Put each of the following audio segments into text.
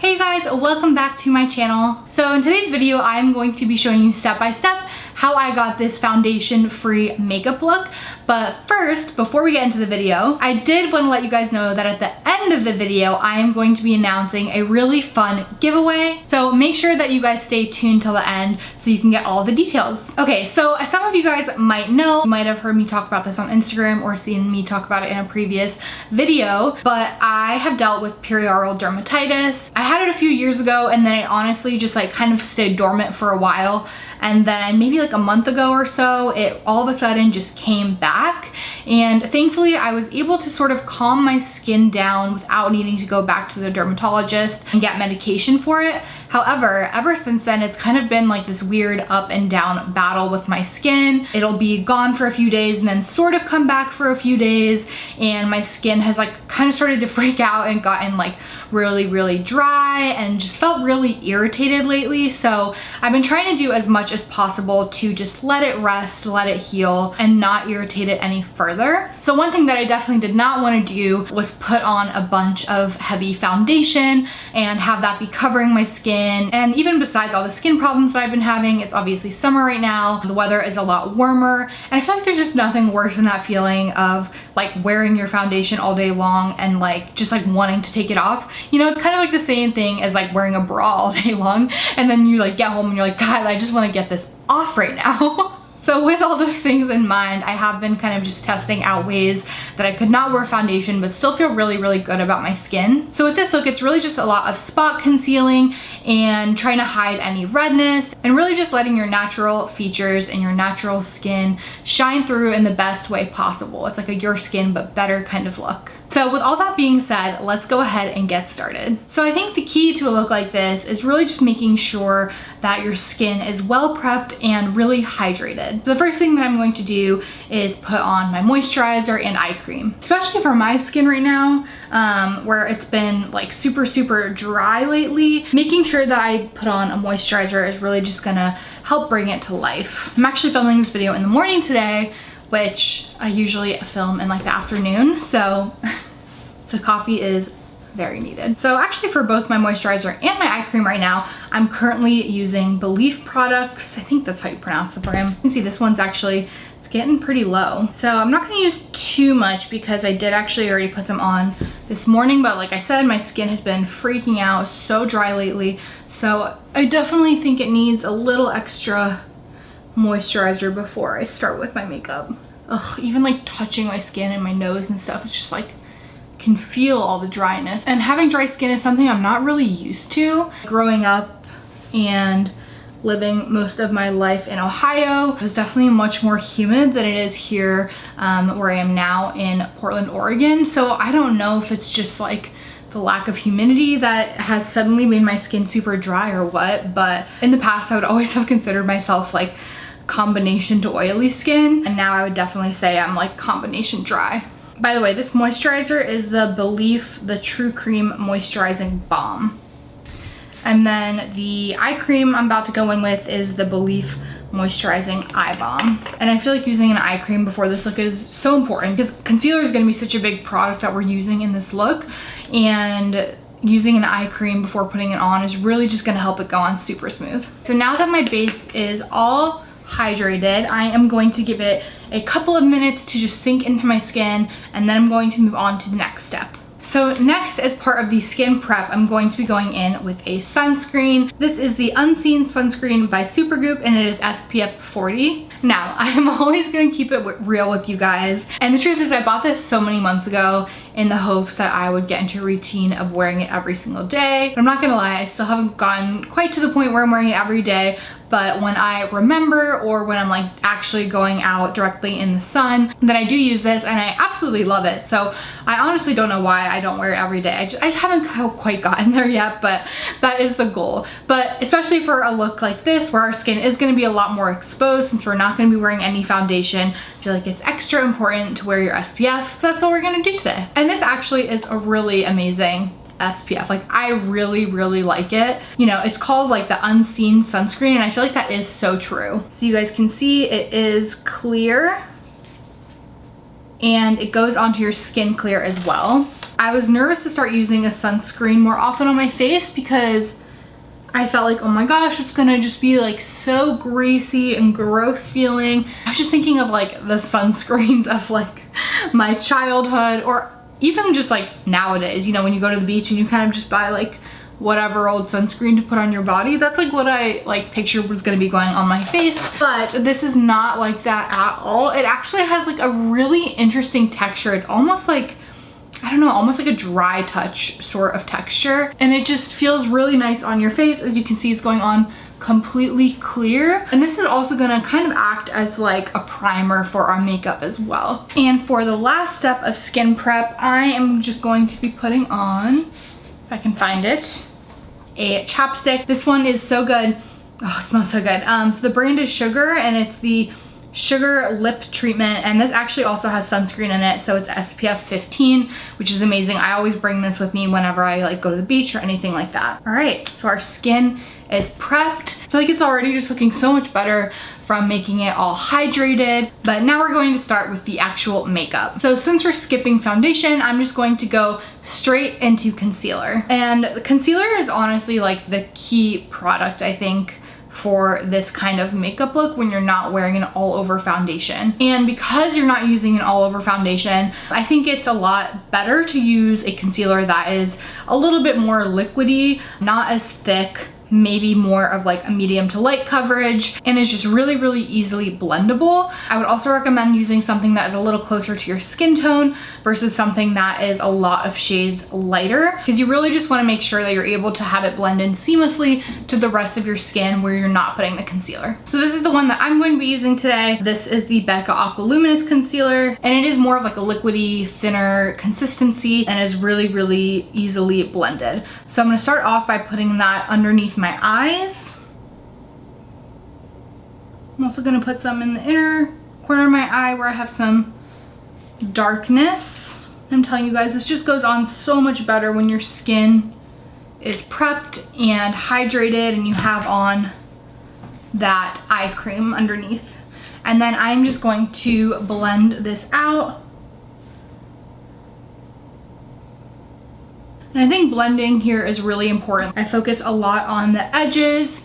Hey guys, welcome back to my channel. So in today's video, I'm going to be showing you step by step how I got this foundation-free makeup look. But first, before we get into the video, I did want to let you guys know that at the end of the video, I am going to be announcing a really fun giveaway. So make sure that you guys stay tuned till the end so you can get all the details. Okay, so as some of you guys might know, you might have heard me talk about this on Instagram or seen me talk about it in a previous video, but I have dealt with perioral dermatitis. I had it a few years ago and then it honestly just like kind of stayed dormant for a while. And then maybe like a month ago or so, it all of a sudden just came back. And thankfully I was able to sort of calm my skin down without needing to go back to the dermatologist and get medication for it. However, ever since then, it's kind of been like this weird up and down battle with my skin. It'll be gone for a few days and then sort of come back for a few days. And my skin has like kind of started to freak out and gotten like really dry and just felt really irritated lately. So I've been trying to do as much as possible to just let it rest, let it heal, and not irritate it any further. So one thing that I definitely did not want to do was put on a bunch of heavy foundation and have that be covering my skin. And even besides all the skin problems that I've been having, it's obviously summer right now. The weather is a lot warmer, and I feel like there's just nothing worse than that feeling of like wearing your foundation all day long and like just like wanting to take it off. You know, it's kind of like the same thing as like wearing a bra all day long and then you like get home and you're like, God, I just want to get this off right now. So with all those things in mind, I have been kind of just testing out ways that I could not wear foundation but still feel really good about my skin. So with this look, it's really just a lot of spot concealing and trying to hide any redness and really just letting your natural features and your natural skin shine through in the best way possible. It's like a your skin but better kind of look. So with all that being said, let's go ahead and get started. So I think the key to a look like this is really just making sure that your skin is well prepped and really hydrated. So the first thing that I'm going to do is put on my moisturizer and eye cream. Especially for my skin right now, where it's been like super dry lately, making sure that I put on a moisturizer is really just gonna help bring it to life. I'm actually filming this video in the morning today, which I usually film in like the afternoon, so coffee is very needed. So actually for both my moisturizer and my eye cream right now, I'm currently using Belif products. I think that's how you pronounce the brand. You can see this one's actually, it's getting pretty low. So I'm not gonna use too much because I did actually already put some on this morning, but like I said, my skin has been freaking out, so dry lately. So I definitely think it needs a little extra moisturizer before I start with my makeup. Ugh, even like touching my skin and my nose and stuff, it's just like, can feel all the dryness. And having dry skin is something I'm not really used to. Growing up and living most of my life in Ohio, it was definitely much more humid than it is here where I am now in Portland, Oregon. So I don't know if it's just like the lack of humidity that has suddenly made my skin super dry or what, but in the past I would always have considered myself like combination to oily skin, and now I would definitely say I'm like combination dry. By the way, this moisturizer is the Belif the True Cream Moisturizing Balm. And then the eye cream I'm about to go in with is the Belif Moisturizing Eye Balm. And I feel like using an eye cream before this look is so important because concealer is going to be such a big product that we're using in this look, and using an eye cream before putting it on is really just going to help it go on super smooth. So now that my base is all hydrated, I am going to give it a couple of minutes to just sink into my skin, and then I'm going to move on to the next step. So next, as part of the skin prep, I'm going to be going in with a sunscreen. This is the Unseen Sunscreen by Supergoop, and it is SPF 40. Now, I'm always gonna keep it real with you guys. And the truth is I bought this so many months ago in the hopes that I would get into a routine of wearing it every single day. But I'm not gonna lie, I still haven't gotten quite to the point where I'm wearing it every day. But when I remember, or when I'm like actually going out directly in the sun, then I do use this and I absolutely love it. So I honestly don't know why I don't wear it every day. I just haven't quite gotten there yet, but that is the goal. But especially for a look like this, where our skin is gonna be a lot more exposed since we're not gonna be wearing any foundation, I feel like it's extra important to wear your SPF. So that's what we're gonna do today. And this actually is a really amazing SPF. Like I really like it. You know, it's called like the Unseen Sunscreen, and I feel like that is so true. So you guys can see it is clear. and it goes onto your skin clear as well. I was nervous to start using a sunscreen more often on my face because I felt like, oh my gosh, it's gonna just be like so greasy and gross feeling. I was just thinking of like the sunscreens of like my childhood, or even just like nowadays, you know, when you go to the beach and you kind of just buy like whatever old sunscreen to put on your body. That's like what I like pictured was gonna be going on my face, but this is not like that at all. It actually has like a really interesting texture. It's almost like, I don't know, almost like a dry touch sort of texture, and it just feels really nice on your face. As you can see, it's going on completely clear, and this is also gonna kind of act as like a primer for our makeup as well. And for the last step of skin prep, I am just going to be putting on, if I can find it, a chapstick. This one is so good. Oh, it smells so good. So the brand is Sugar, and it's the Sugar Lip Treatment, and this actually also has sunscreen in it, so it's SPF 15, which is amazing. I always bring this with me whenever I like go to the beach or anything like that. All right, so our skin is prepped. I feel like it's already just looking so much better from making it all hydrated, but now we're going to start with the actual makeup. So since we're skipping foundation, I'm just going to go straight into concealer. And the concealer is honestly like the key product, I think, for this kind of makeup look when you're not wearing an all over foundation. And because you're not using an all over foundation, I think it's a lot better to use a concealer that is a little bit more liquidy, not as thick, maybe more of like a medium to light coverage, and is just really, really easily blendable. I would also recommend using something that is a little closer to your skin tone versus something that is a lot of shades lighter, because you really just want to make sure that you're able to have it blend in seamlessly to the rest of your skin where you're not putting the concealer. So this is the one that I'm going to be using today. This is the Becca Aqua Luminous concealer, and it is more of like a liquidy, thinner consistency, and is really, really easily blended. So I'm going to start off by putting that underneath my eyes. I'm also gonna put some in the inner corner of my eye where I have some darkness. I'm telling you guys, this just goes on so much better when your skin is prepped and hydrated and you have on that eye cream underneath. And then I'm just going to blend this out. And I think blending here is really important. I focus a lot on the edges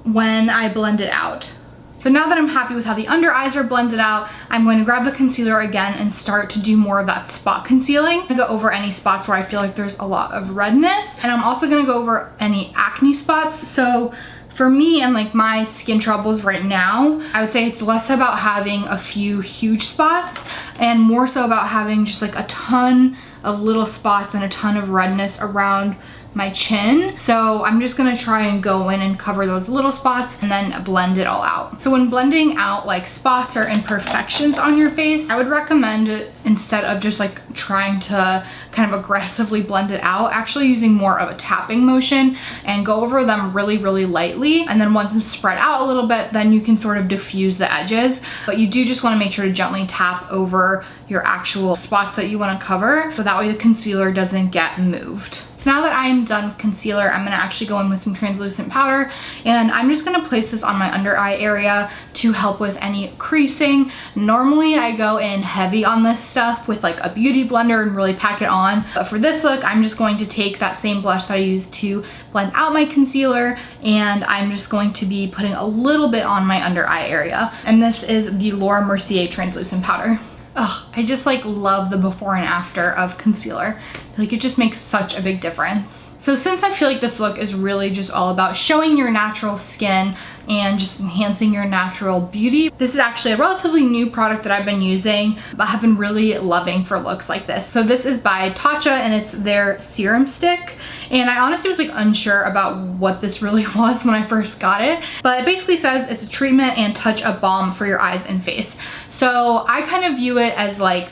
when I blend it out. So now that I'm happy with how the under eyes are blended out, I'm going to grab the concealer again and start to do more of that spot concealing. I'm gonna go over any spots where I feel like there's a lot of redness, and I'm also gonna go over any acne spots. So for me and like my skin troubles right now, I would say it's less about having a few huge spots and more so about having just like a ton of little spots and a ton of redness around my chin. So I'm just gonna try and go in and cover those little spots and then blend it all out. So when blending out like spots or imperfections on your face, I would recommend it, instead of just like trying to kind of aggressively blend it out, actually using more of a tapping motion and go over them really, really lightly. And then once it's spread out a little bit, then you can sort of diffuse the edges. But you do just wanna make sure to gently tap over your actual spots that you wanna cover, so that way the concealer doesn't get moved. So now that I am done with concealer, I'm gonna actually go in with some translucent powder, and I'm just gonna place this on my under eye area to help with any creasing. Normally I go in heavy on this stuff with like a beauty blender and really pack it on, but for this look, I'm just going to take that same blush that I used to blend out my concealer, and I'm just going to be putting a little bit on my under eye area. And this is the Laura Mercier translucent powder. Oh, I just like love the before and after of concealer. I feel like it just makes such a big difference. So since I feel like this look is really just all about showing your natural skin and just enhancing your natural beauty, this is actually a relatively new product that I've been using, but have been really loving for looks like this. So this is by Tatcha, and it's their serum stick. And I honestly was like unsure about what this really was when I first got it, but it basically says it's a treatment and touch-up balm for your eyes and face. So I kind of view it as like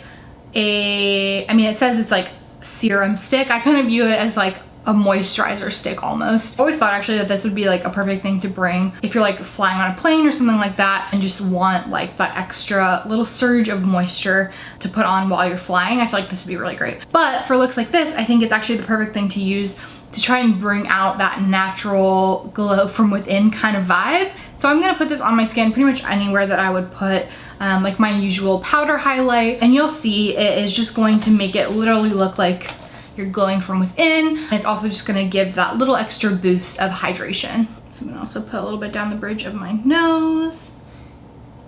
it says it's like serum stick. I kind of view it as like a moisturizer stick almost. I always thought actually that this would be like a perfect thing to bring if you're like flying on a plane or something like that and just want like that extra little surge of moisture to put on while you're flying. I feel like this would be really great. But for looks like this, I think it's actually the perfect thing to use to try and bring out that natural glow from within kind of vibe. So I'm gonna put this on my skin pretty much anywhere that I would put like my usual powder highlight, and you'll see it is just going to make it literally look like you're glowing from within. And it's also just gonna give that little extra boost of hydration. So I'm gonna also put a little bit down the bridge of my nose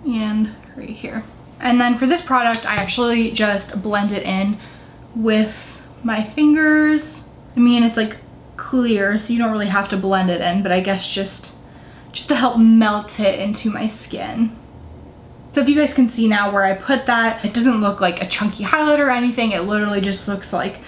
and right here. And then for this product, I actually just blend it in with my fingers. I mean, it's like clear, so you don't really have to blend it in, but I guess just to help melt it into my skin. So if you guys can see now where I put that, it doesn't look like a chunky highlight or anything. It literally just looks like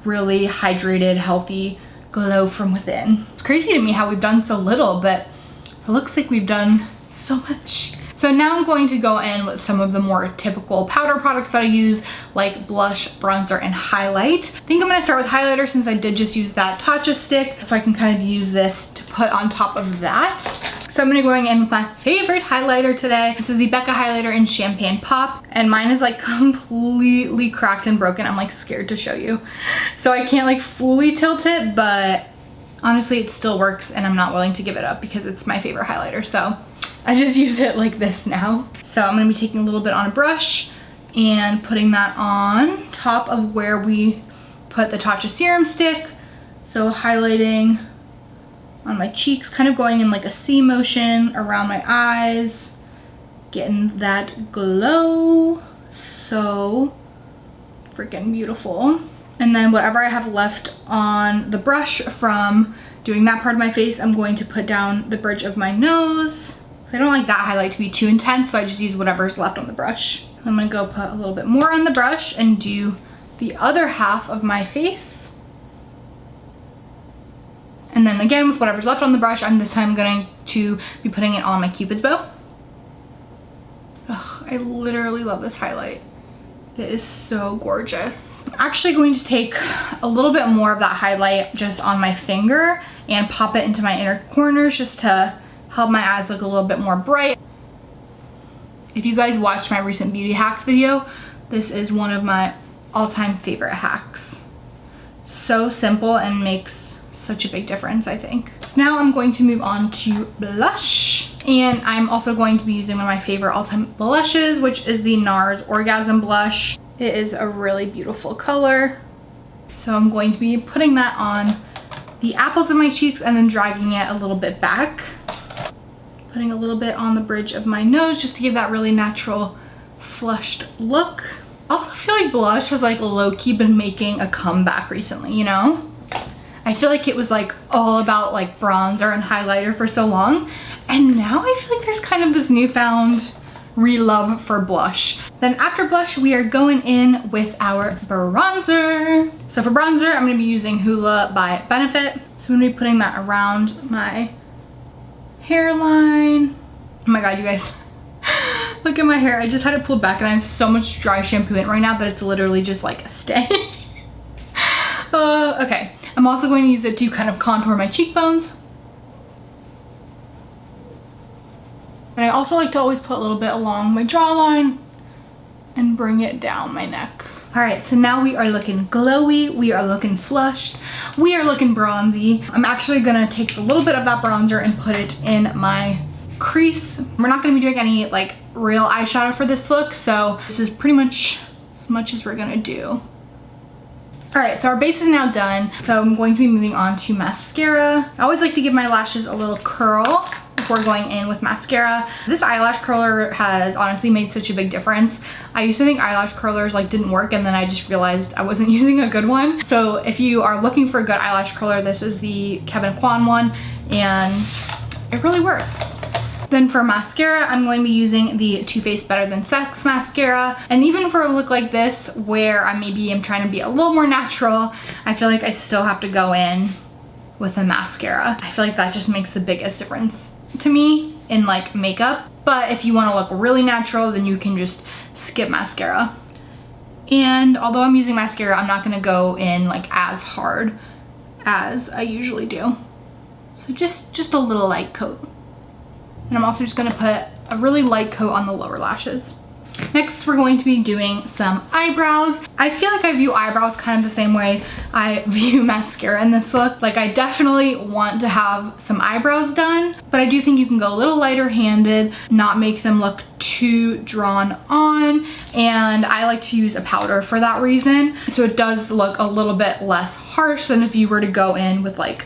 really hydrated, healthy glow from within. It's crazy to me how we've done so little, but it looks like we've done so much. So now I'm going to go in with some of the more typical powder products that I use, like blush, bronzer, and highlight. I think I'm gonna start with highlighter since I did just use that Tatcha stick, so I can kind of use this to put on top of that. So I'm gonna go in with my favorite highlighter today. This is the Becca highlighter in Champagne Pop, and mine is like completely cracked and broken. I'm like scared to show you. So I can't like fully tilt it, but honestly it still works, and I'm not willing to give it up because it's my favorite highlighter. So I just use it like this now. So I'm gonna be taking a little bit on a brush and putting that on top of where we put the Tatcha serum stick. So highlighting on my cheeks, kind of going in like a C motion around my eyes, getting that glow. So freaking beautiful. And then whatever I have left on the brush from doing that part of my face, I'm going to put down the bridge of my nose. I don't like that highlight to be too intense, so I just use whatever's left on the brush. I'm gonna go put a little bit more on the brush and do the other half of my face. And then again, with whatever's left on the brush, I'm this time going to be putting it on my Cupid's bow. Ugh, I literally love this highlight. It is so gorgeous. I'm actually going to take a little bit more of that highlight just on my finger and pop it into my inner corners just to help my eyes look a little bit more bright. If you guys watched my recent beauty hacks video, this is one of my all-time favorite hacks. So simple and makes such a big difference, I think. So now I'm going to move on to blush, and I'm also going to be using one of my favorite all-time blushes, which is the Nars Orgasm blush. It is a really beautiful color. So I'm going to be putting that on the apples of my cheeks and then dragging it a little bit back. Putting a little bit on the bridge of my nose just to give that really natural flushed look. I also feel like blush has like low-key been making a comeback recently, you know? I feel like it was like all about like bronzer and highlighter for so long, and now I feel like there's kind of this newfound re-love for blush. Then after blush, we are going in with our bronzer. So for bronzer, I'm gonna be using Hoola by Benefit. So I'm gonna be putting that around my hairline. Oh my god, you guys. Look at my hair. I just had it pulled back and I have so much dry shampoo in it right now that it's literally just like a stain. Okay. I'm also going to use it to kind of contour my cheekbones. And I also like to always put a little bit along my jawline and bring it down my neck. All right, so now we are looking glowy, we are looking flushed, we are looking bronzy. I'm actually gonna take a little bit of that bronzer and put it in my crease. We're not gonna be doing any like real eyeshadow for this look, so this is pretty much as much as we're gonna do. All right, so our base is now done. So I'm going to be moving on to mascara. I always like to give my lashes a little curl before going in with mascara. This eyelash curler has honestly made such a big difference. I used to think eyelash curlers like didn't work, and then I just realized I wasn't using a good one. So if you are looking for a good eyelash curler, this is the Kevin Kwan one, and it really works. Then for mascara, I'm going to be using the Too Faced Better Than Sex mascara. And even for a look like this, where I maybe am trying to be a little more natural, I feel like I still have to go in with a mascara. I feel like that just makes the biggest difference to me in like makeup. But if you want to look really natural, then you can just skip mascara. And although I'm using mascara, I'm not going to go in like as hard as I usually do. So just a little light coat. And I'm also just gonna put a really light coat on the lower lashes. Next, we're going to be doing some eyebrows. I feel like I view eyebrows kind of the same way I view mascara in this look. Like, I definitely want to have some eyebrows done, but I do think you can go a little lighter handed, not make them look too drawn on, and I like to use a powder for that reason. So it does look a little bit less harsh than if you were to go in with like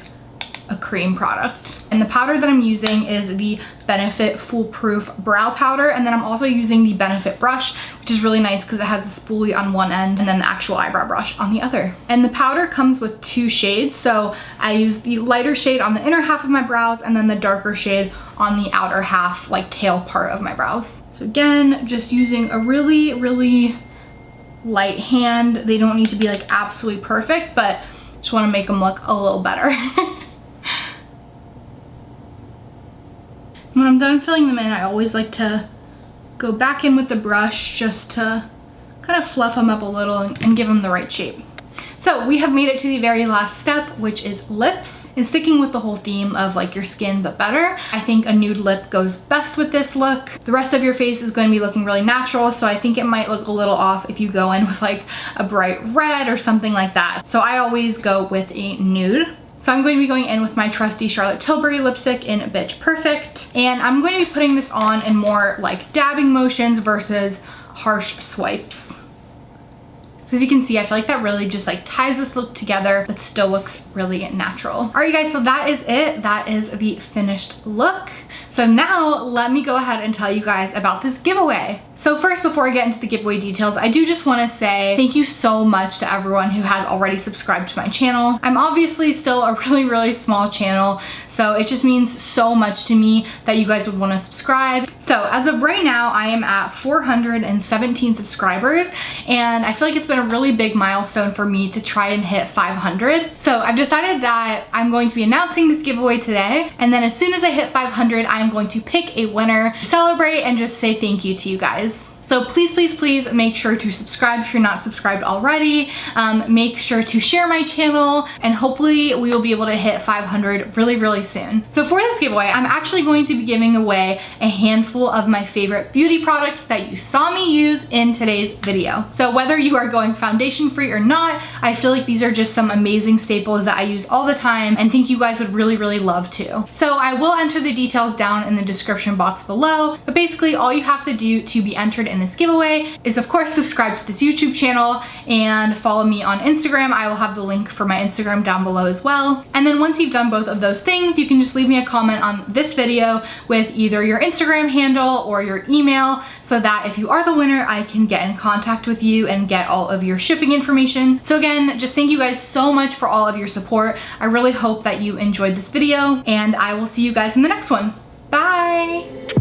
a cream product. And the powder that I'm using is the Benefit Foolproof Brow Powder, and then I'm also using the Benefit brush, which is really nice because it has the spoolie on one end and then the actual eyebrow brush on the other. And the powder comes with 2 shades, so I use the lighter shade on the inner half of my brows and then the darker shade on the outer half, like tail part of my brows. So again, just using a really light hand. They don't need to be like absolutely perfect, but just want to make them look a little better. When I'm done filling them in, I always like to go back in with the brush just to kind of fluff them up a little and give them the right shape. So we have made it to the very last step, which is lips. And sticking with the whole theme of like your skin but better, I think a nude lip goes best with this look. The rest of your face is going to be looking really natural, so I think it might look a little off if you go in with like a bright red or something like that. So I always go with a nude. So I'm going to be going in with my trusty Charlotte Tilbury lipstick in Bitch Perfect. And I'm going to be putting this on in more like dabbing motions versus harsh swipes. So as you can see, I feel like that really just like ties this look together, but still looks really natural. All right, you guys, so that is it. That is the finished look. So now let me go ahead and tell you guys about this giveaway. So first, before I get into the giveaway details, I do just want to say thank you so much to everyone who has already subscribed to my channel. I'm obviously still a really small channel, so it just means so much to me that you guys would want to subscribe. So as of right now, I am at 417 subscribers, and I feel like it's been a really big milestone for me to try and hit 500. So I've decided that I'm going to be announcing this giveaway today, and then as soon as I hit 500, I'm going to pick a winner to celebrate and just say thank you to you guys. So please make sure to subscribe if you're not subscribed already. Make sure to share my channel, and hopefully we will be able to hit 500 really soon. So for this giveaway, I'm actually going to be giving away a handful of my favorite beauty products that you saw me use in today's video. So whether you are going foundation free or not, I feel like these are just some amazing staples that I use all the time and think you guys would really love to. So I will enter the details down in the description box below, but basically all you have to do to be entered in this giveaway is of course subscribe to this YouTube channel and follow me on Instagram. I will have the link for my Instagram down below as well. And then once you've done both of those things, you can just leave me a comment on this video with either your Instagram handle or your email, so that if you are the winner, I can get in contact with you and get all of your shipping information. So again, just thank you guys so much for all of your support. I really hope that you enjoyed this video, and I will see you guys in the next one. Bye!